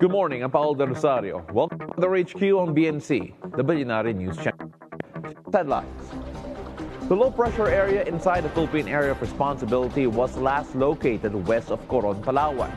Good morning, I'm Paolo del Rosario. Welcome to the HQ on BNC, the Billionaire News Channel. Headlines. The low-pressure area inside the Philippine Area of Responsibility was last located west of Coron, Palawan.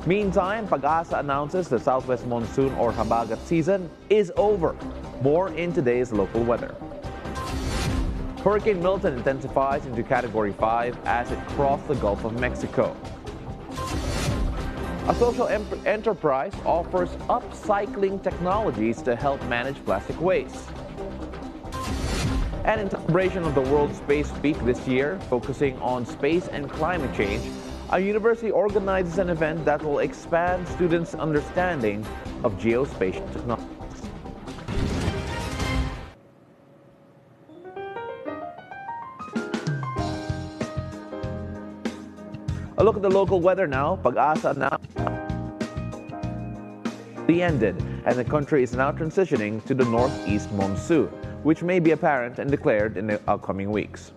Meantime, Pag-asa announces the southwest monsoon or habagat season is over. More in today's local weather. Hurricane Milton intensifies into Category 5 as it crossed the Gulf of Mexico. A social enterprise offers upcycling technologies to help manage plastic waste. And in celebration of the World Space Week this year, focusing on space and climate change, a university organizes an event that will expand students' understanding of geospatial technologies. A look at the local weather now. Pag-asa now ended, and the country is now transitioning to the northeast monsoon, which may be apparent and declared in the upcoming weeks.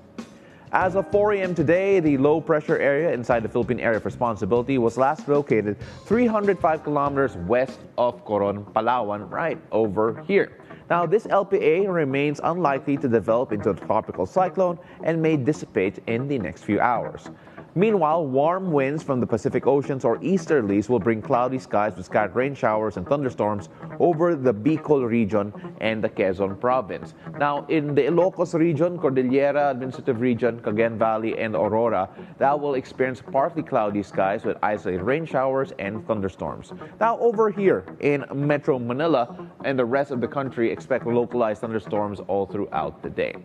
As of 4 a.m. today, the low-pressure area inside the Philippine Area of Responsibility was last located 305 kilometers west of Coron, Palawan, right over here. Now, this LPA remains unlikely to develop into a tropical cyclone and may dissipate in the next few hours. Meanwhile, warm winds from the Pacific Oceans or easterlies will bring cloudy skies with scattered rain showers and thunderstorms over the Bicol region and the Quezon province. Now, in the Ilocos region, Cordillera Administrative Region, Cagayan Valley, and Aurora, that will experience partly cloudy skies with isolated rain showers and thunderstorms. Now, over here in Metro Manila and the rest of the country, expect localized thunderstorms all throughout the day.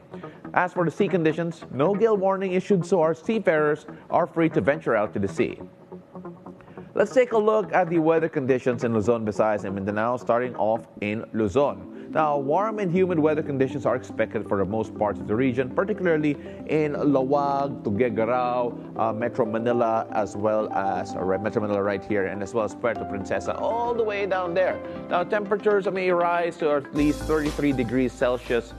As for the sea conditions, no gale warning issued, so our seafarers are free to venture out to the sea. Let's take a look at the weather conditions in Luzon, Visayas, and Mindanao, starting off in Luzon. Now, warm and humid weather conditions are expected for the most parts of the region, particularly in Lawag, Tuguegarao, Metro Manila, as well as Metro Manila right here, and as well as Puerto Princesa, all the way down there. Now, temperatures may rise to at least 33 degrees Celsius,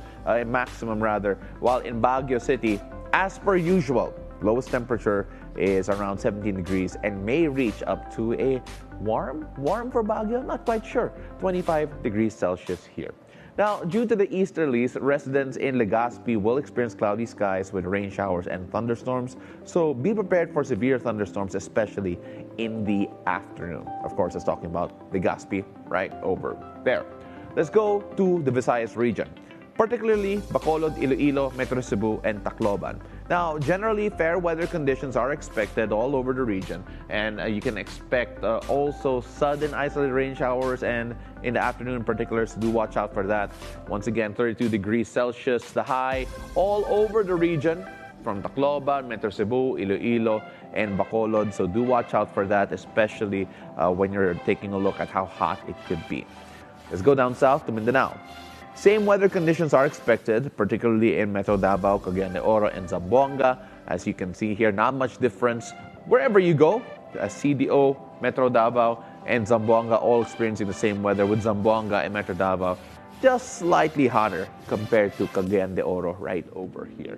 maximum rather, while in Baguio City, as per usual, lowest temperature is around 17 degrees and may reach up to a warm for Baguio, not quite sure, 25 degrees Celsius here. Now, due to the easterlies, residents in Legazpi will experience cloudy skies with rain showers and thunderstorms, so be prepared for severe thunderstorms, especially in the afternoon. Of course, it's talking about Legazpi right over there. Let's go to the Visayas region, particularly Bacolod, Iloilo, Metro Cebu, and Tacloban. Now, generally, fair weather conditions are expected all over the region, and you can expect also sudden isolated rain showers, and in the afternoon in particular, so do watch out for that. Once again, 32 degrees Celsius, the high, all over the region, from Tacloban, Metro Cebu, Iloilo, and Bacolod, so do watch out for that, especially when you're taking a look at how hot it could be. Let's go down south to Mindanao. Same weather conditions are expected, particularly in Metro Davao, Cagayan de Oro, and Zamboanga. As you can see here, not much difference wherever you go. CDO, Metro Davao, and Zamboanga all experiencing the same weather, with Zamboanga and Metro Davao just slightly hotter compared to Cagayan de Oro right over here.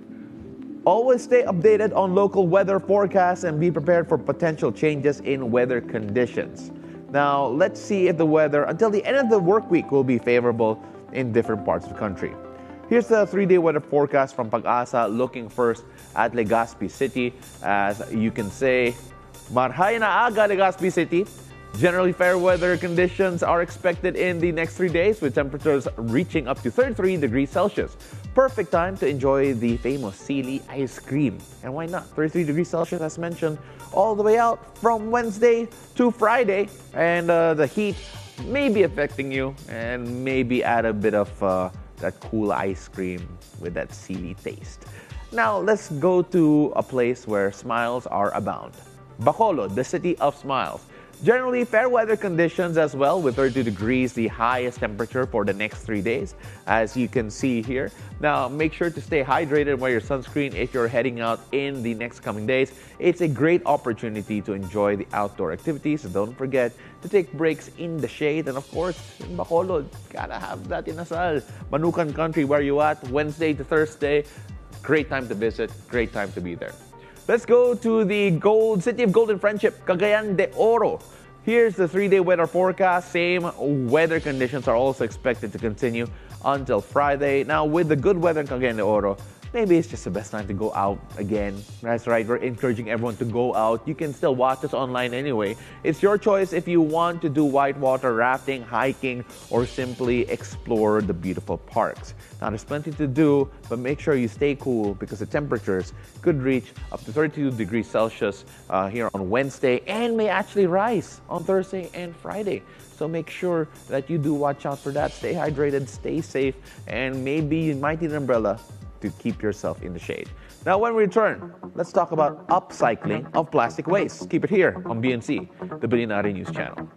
Always stay updated on local weather forecasts and be prepared for potential changes in weather conditions. Now, let's see if the weather until the end of the work week will be favorable in different parts of the country. Here's the 3-day weather forecast from Pag-asa, looking first at Legazpi City. As you can say, marhay na aga Legazpi City. Generally fair weather conditions are expected in the next 3 days, with temperatures reaching up to 33 degrees Celsius. Perfect time to enjoy the famous sili ice cream. And why not? 33 degrees Celsius, as mentioned, all the way out from Wednesday to Friday. And the heat may be affecting you, and maybe add a bit of that cool ice cream with that sili taste. Now, let's go to a place where smiles are abound. Bacolod, the city of smiles. Generally, fair weather conditions as well, with 32 degrees, the highest temperature for the next 3 days, as you can see here. Now, make sure to stay hydrated and wear your sunscreen if you're heading out in the next coming days. It's a great opportunity to enjoy the outdoor activities. So don't forget to take breaks in the shade. And of course, in Bacolod, gotta have that inasal. Manukan Country, where you at? Wednesday to Thursday. Great time to visit, great time to be there. Let's go to the city of gold and friendship, Cagayan de Oro. Here's the 3-day weather forecast. Same weather conditions are also expected to continue until Friday. Now, with the good weather in Cagayan de Oro, maybe it's just the best time to go out again. That's right, we're encouraging everyone to go out. You can still watch us online anyway. It's your choice if you want to do whitewater rafting, hiking, or simply explore the beautiful parks. Now, there's plenty to do, but make sure you stay cool because the temperatures could reach up to 32 degrees Celsius here on Wednesday and may actually rise on Thursday and Friday. So make sure that you do watch out for that. Stay hydrated, stay safe, and maybe you might need an umbrella to keep yourself in the shade. Now, when we return, let's talk about upcycling of plastic waste. Keep it here on BNC, the Billionaire News Channel.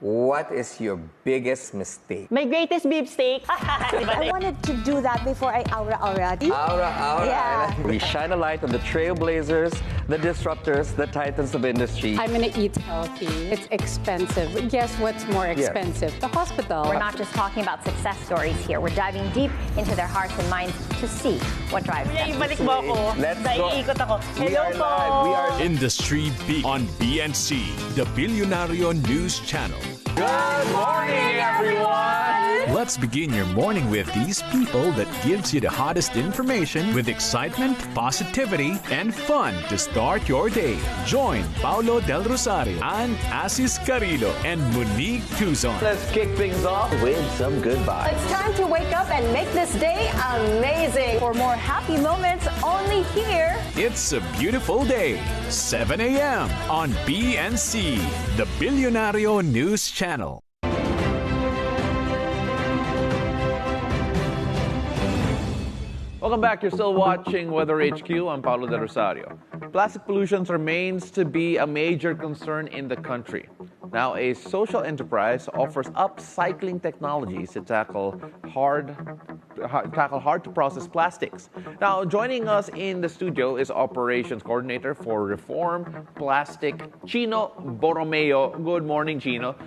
What is your biggest mistake? My greatest beefsteak. I wanted to do that before I aura. Aura. Yeah. We shine a light on the trailblazers, the disruptors, the titans of industry. I'm gonna eat healthy. It's expensive. Guess what's more expensive? The hospital. We're not just talking about success stories here. We're diving deep into their hearts and minds to see what drives them. Let's go. We are live. We are Industry Beat on BNC, the Billionario News Channel. Good morning, everyone! Let's begin your morning with these people that gives you the hottest information with excitement, positivity, and fun to start your day. Join Paolo del Rosario and Asis Carrillo and Monique Tuzon. Let's kick things off with some good vibes. It's time to wake up and make this day amazing. For more happy moments only here. It's a beautiful day. 7 a.m. on BNC, the Billionario News Channel. Welcome back. You're still watching Weather HQ. I'm Paolo del Rosario. Plastic pollution remains to be a major concern in the country. Now, a social enterprise offers upcycling technologies to tackle hard-to-process plastics. Now, joining us in the studio is Operations Coordinator for Reform Plastic, Chino Borromeo. Good morning, Chino.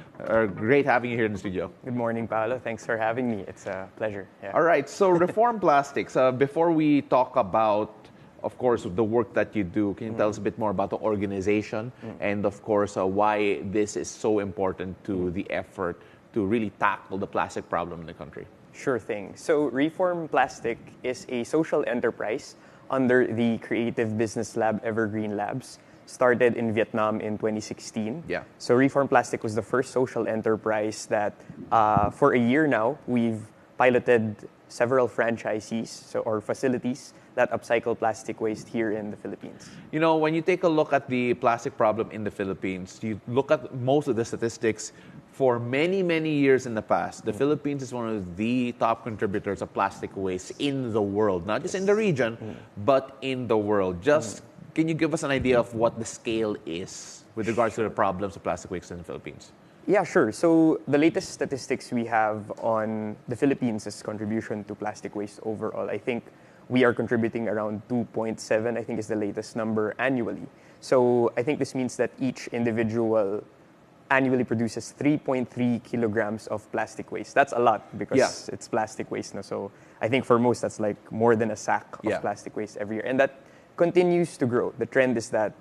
Great having you here in the studio. Good morning, Paolo. Thanks for having me. It's a pleasure. Yeah. All right, so Reform Plastics, before we talk about, of course, the work that you do, can you tell us a bit more about the organization and, of course, why this is so important to the effort to really tackle the plastic problem in the country? Sure thing. So Reform Plastic is a social enterprise under the creative business lab Evergreen Labs, started in Vietnam in 2016. Yeah. So Reform Plastic was the first social enterprise that, for a year now, we've piloted several franchisees or facilities that upcycle plastic waste here in the Philippines. You know, when you take a look at the plastic problem in the Philippines, you look at most of the statistics for many, many years in the past. The Philippines is one of the top contributors of plastic waste in the world, not just in the region, but in the world. Can you give us an idea of what the scale is with regards to the problems of plastic waste in the Philippines? Yeah, sure. So the latest statistics we have on the Philippines' contribution to plastic waste overall, I think we are contributing around 2.7, I think is the latest number annually. So I think this means that each individual annually produces 3.3 kilograms of plastic waste. That's a lot because it's plastic waste. No? So I think for most, that's like more than a sack of plastic waste every year. And that continues to grow. The trend is that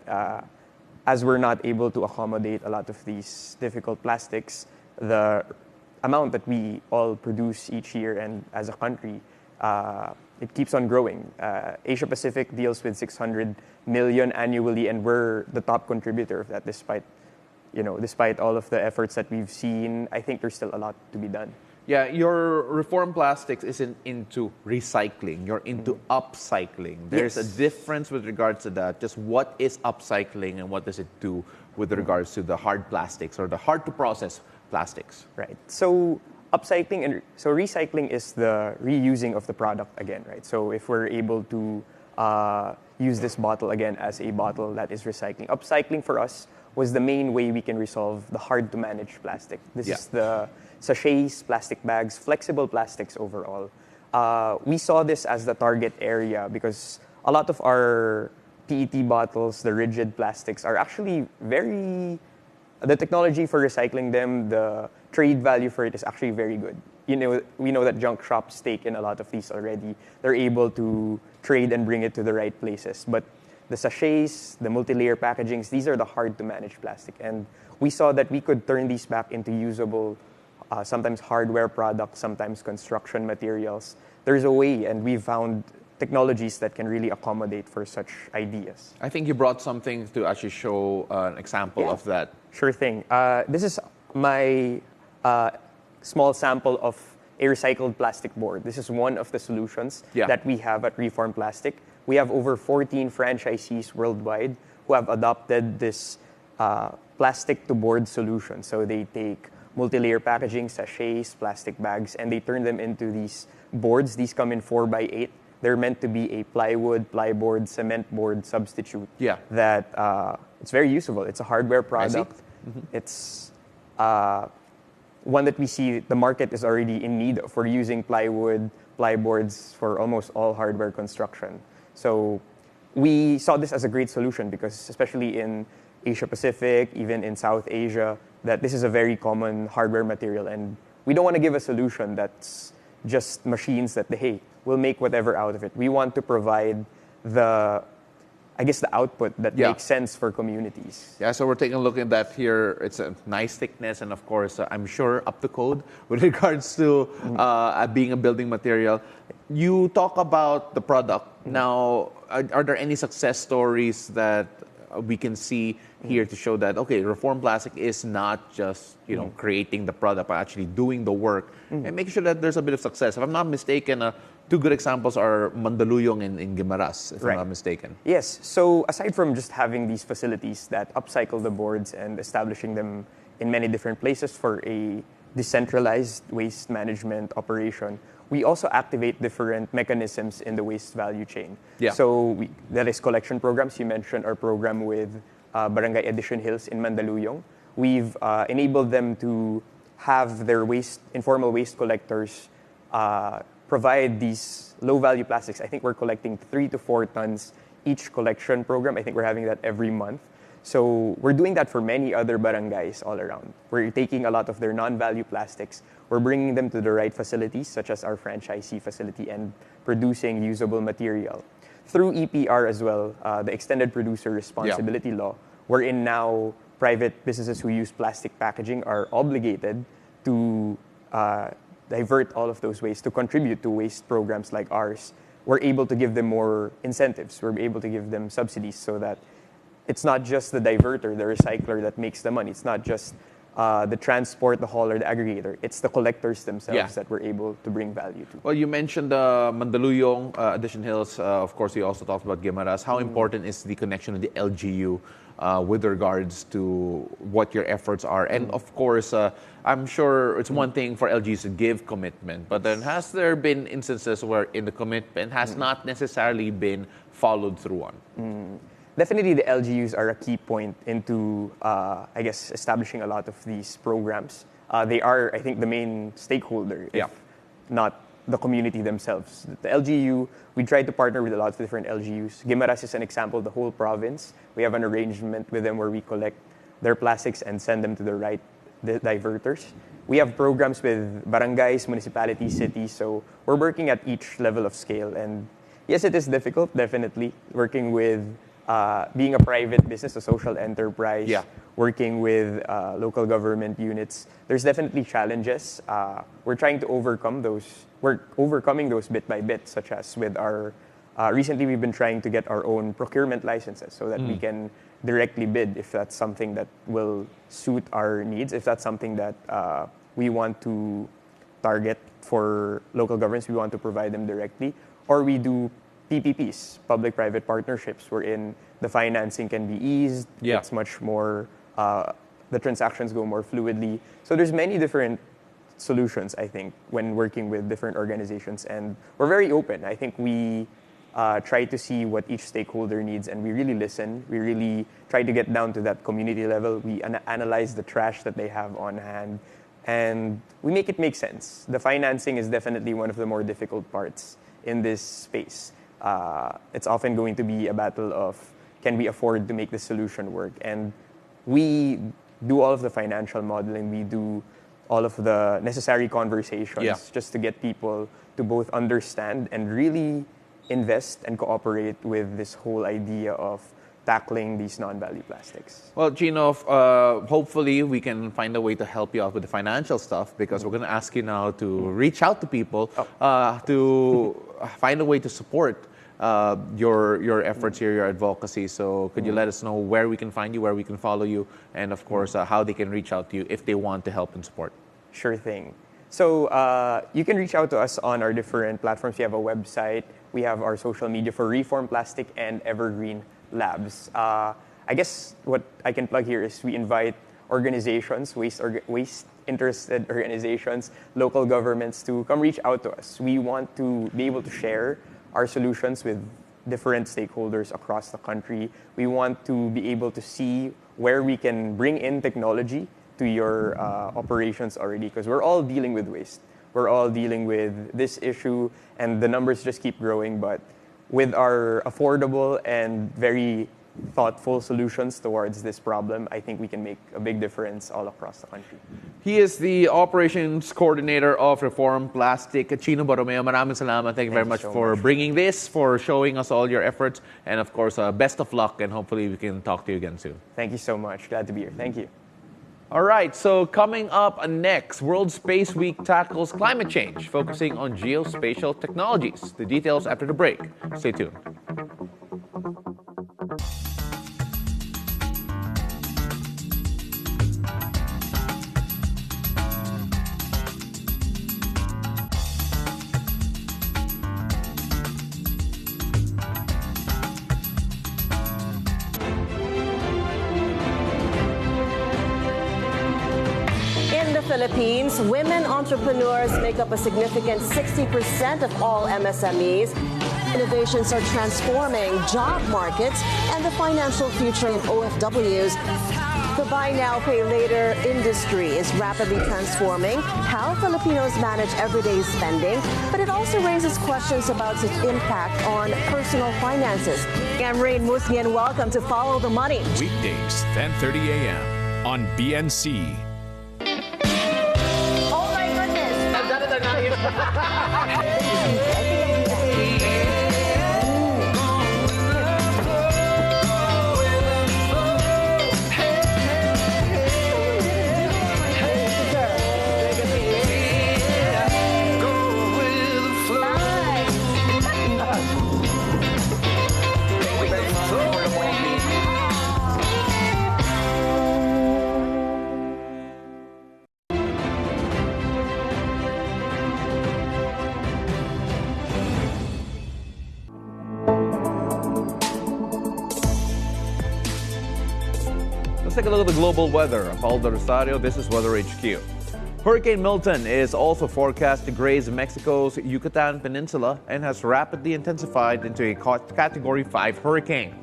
as we're not able to accommodate a lot of these difficult plastics, the amount that we all produce each year and as a country, it keeps on growing. Asia Pacific deals with 600 million annually, and we're the top contributor of that. Despite all of the efforts that we've seen, I think there's still a lot to be done. Yeah, your Reform Plastics isn't into recycling. You're into upcycling. There's a difference with regards to that. Just what is upcycling and what does it do with regards to the hard plastics or the hard-to-process plastics? Right. So recycling is the reusing of the product again, right? So if we're able to use this bottle again as a bottle that is recycling. Upcycling for us was the main way we can resolve the hard-to-manage plastic. This is the sachets, plastic bags, flexible plastics overall. we saw this as the target area because a lot of our PET bottles, the rigid plastics, are actually the technology for recycling them, the trade value for it is actually very good. We know that junk shops take in a lot of these already. They're able to trade and bring it to the right places. But the sachets, the multi-layer packagings, these are the hard-to-manage plastic. And we saw that we could turn these back into usable, sometimes hardware products, sometimes construction materials. There's a way, and we found technologies that can really accommodate for such ideas. I think you brought something to actually show an example of that. Sure thing. This is my small sample of a recycled plastic board. This is one of the solutions that we have at Reform Plastic. We have over 14 franchisees worldwide who have adopted this plastic-to-board solution. So they take multi-layer packaging, sachets, plastic bags, and they turn them into these boards. These come in 4x8. They're meant to be a plywood, plyboard, cement board substitute. That it's very usable. It's a hardware product. It's one that we see the market is already in need of. We're using plywood, plyboards for almost all hardware construction. So we saw this as a great solution because especially in Asia Pacific, even in South Asia, that this is a very common hardware material. And we don't want to give a solution that's just machines that, hey, we'll make whatever out of it. We want to provide the output that makes sense for communities. Yeah, so we're taking a look at that here. It's a nice thickness, and of course, I'm sure up to code with regards to being a building material. You talk about the product. Now, are there any success stories that we can see here to show that, okay, Reform Plastic is not just, creating the product, but actually doing the work and making sure that there's a bit of success. If I'm not mistaken, two good examples are Mandaluyong and in Guimaras, if I'm not mistaken. Yes. So aside from just having these facilities that upcycle the boards and establishing them in many different places for a decentralized waste management operation, we also activate different mechanisms in the waste value chain. So that is collection programs. You mentioned our program with Barangay Edition Hills in Mandaluyong. We've enabled them to have their informal waste collectors provide these low-value plastics. I think we're collecting 3 to 4 tons each collection program. I think we're having that every month. So we're doing that for many other barangays all around. We're taking a lot of their non-value plastics. We're bringing them to the right facilities, such as our franchisee facility, and producing usable material. Through EPR as well, the Extended Producer Responsibility Law, wherein now private businesses who use plastic packaging are obligated to divert all of those waste, to contribute to waste programs like ours. We're able to give them more incentives. We're able to give them subsidies so that it's not just the diverter, the recycler that makes the money. It's not just the transport, the hauler, the aggregator. It's the collectors themselves that we're able to bring value to. Well, you mentioned Mandaluyong, Edition Hills. Of course, you also talked about Guimaras. How important is the connection with the LGU with regards to what your efforts are? And of course, I'm sure it's one thing for LGUs to give commitment, but then has there been instances where in the commitment has not necessarily been followed through on? Definitely, the LGUs are a key point into, establishing a lot of these programs. They are, I think, the main stakeholder, if not the community themselves. The LGU, we try to partner with a lot of different LGUs. Guimaras is an example, the whole province. We have an arrangement with them where we collect their plastics and send them to the right diverters. We have programs with barangays, municipalities, cities, so we're working at each level of scale. And yes, it is difficult, definitely, working with being a private business, a social enterprise, working with local government units. There's definitely challenges. We're trying to overcome those. We're overcoming those bit by bit, such as with our, recently we've been trying to get our own procurement licenses so that we can directly bid if that's something that will suit our needs, if that's something that we want to target for local governments, we want to provide them directly, or we do PPPs, public-private partnerships, wherein the financing can be eased. It's much more, the transactions go more fluidly. So there's many different solutions, I think, when working with different organizations. And we're very open. I think we try to see what each stakeholder needs, and we really listen. We really try to get down to that community level. We analyze the trash that they have on hand. and we make it make sense. The financing is definitely one of the more difficult parts in this space. It's often going to be a battle of, can we afford to make the solution work? And we do all of the financial modeling, we do all of the necessary conversations just to get people to both understand and really invest and cooperate with this whole idea of tackling these non-value plastics. Well, Gino, hopefully we can find a way to help you out with the financial stuff, because we're going to ask you now to reach out to people to find a way to support your efforts here, your advocacy. So could you let us know where we can find you, where we can follow you, and of course how they can reach out to you if they want to help and support? Sure thing. So you can reach out to us on our different platforms. We have a website, we have our social media for Reform Plastic and Evergreen Labs. I guess what I can plug here is we invite organizations, waste-interested organizations, local governments to come reach out to us. We want to be able to share our solutions with different stakeholders across the country. We want to be able to see where we can bring in technology to your operations already, because we're all dealing with waste. We're all dealing with this issue, and the numbers just keep growing. But with our affordable and very thoughtful solutions towards this problem, I think we can make a big difference all across the country. He is the operations coordinator of Reform Plastic, Chino Borromeo. Maraming salamat. Thank you very much for bringing this, for showing us all your efforts, and of course, best of luck, and hopefully we can talk to you again soon. Thank you so much. Glad to be here. Thank you. All right, so coming up next, World Space Week tackles climate change, focusing on geospatial technologies. The details after the break. Stay tuned. Philippines, women entrepreneurs make up a significant 60% of all MSMEs. Innovations are transforming job markets and the financial future in OFWs. The buy now, pay later industry is rapidly transforming how Filipinos manage everyday spending, but it also raises questions about its impact on personal finances. I'm Rain Musnian. Welcome to Follow the Money. Weekdays, 10:30 a.m. on BNC. Let's take a look at the global weather. I'm Paolo del Rosario. This is Weather HQ. Hurricane Milton is also forecast to graze Mexico's Yucatan Peninsula and has rapidly intensified into a Category 5 hurricane.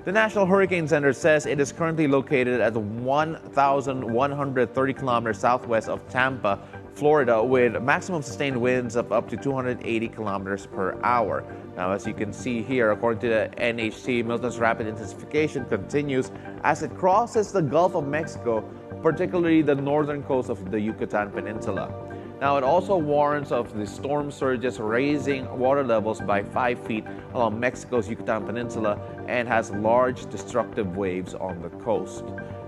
The National Hurricane Center says it is currently located at 1,130 kilometers southwest of Tampa, Florida, with maximum sustained winds of up to 280 kilometers per hour. Now, as you can see here, according to the NHC, Milton's rapid intensification continues as it crosses the Gulf of Mexico, particularly the northern coast of the Yucatan Peninsula. Now, it also warns of the storm surges raising water levels by 5 feet along Mexico's Yucatan Peninsula and has large destructive waves on the coast.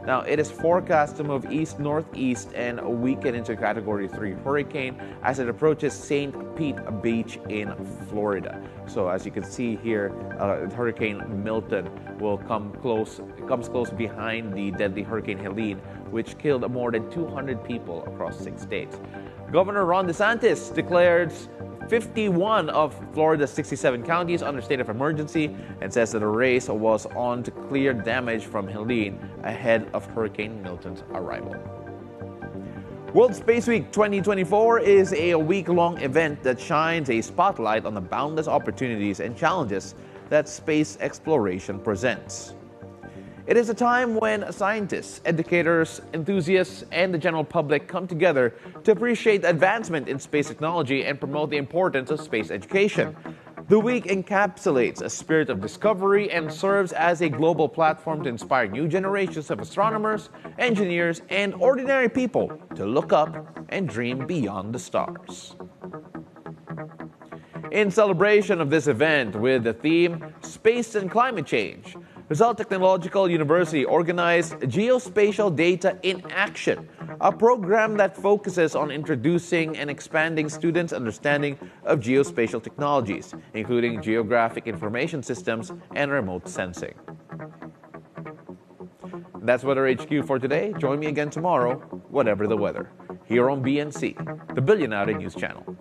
Now, it is forecast to move east-northeast and weaken into Category 3 hurricane as it approaches St. Pete Beach in Florida. So, as you can see here, Hurricane Milton will comes close behind the deadly Hurricane Helene, which killed more than 200 people across 6 states. Governor Ron DeSantis declared 51 of Florida's 67 counties under state of emergency and says that the race was on to clear damage from Helene ahead of Hurricane Milton's arrival. World Space Week 2024 is a week-long event that shines a spotlight on the boundless opportunities and challenges that space exploration presents. It is a time when scientists, educators, enthusiasts, and the general public come together to appreciate advancement in space technology and promote the importance of space education. The week encapsulates a spirit of discovery and serves as a global platform to inspire new generations of astronomers, engineers, and ordinary people to look up and dream beyond the stars. In celebration of this event with the theme Space and Climate Change, Rizal Technological University organized Geospatial Data in Action, a program that focuses on introducing and expanding students' understanding of geospatial technologies, including geographic information systems and remote sensing. That's Weather HQ for today. Join me again tomorrow, whatever the weather, here on BNC, the Billionaire News Channel.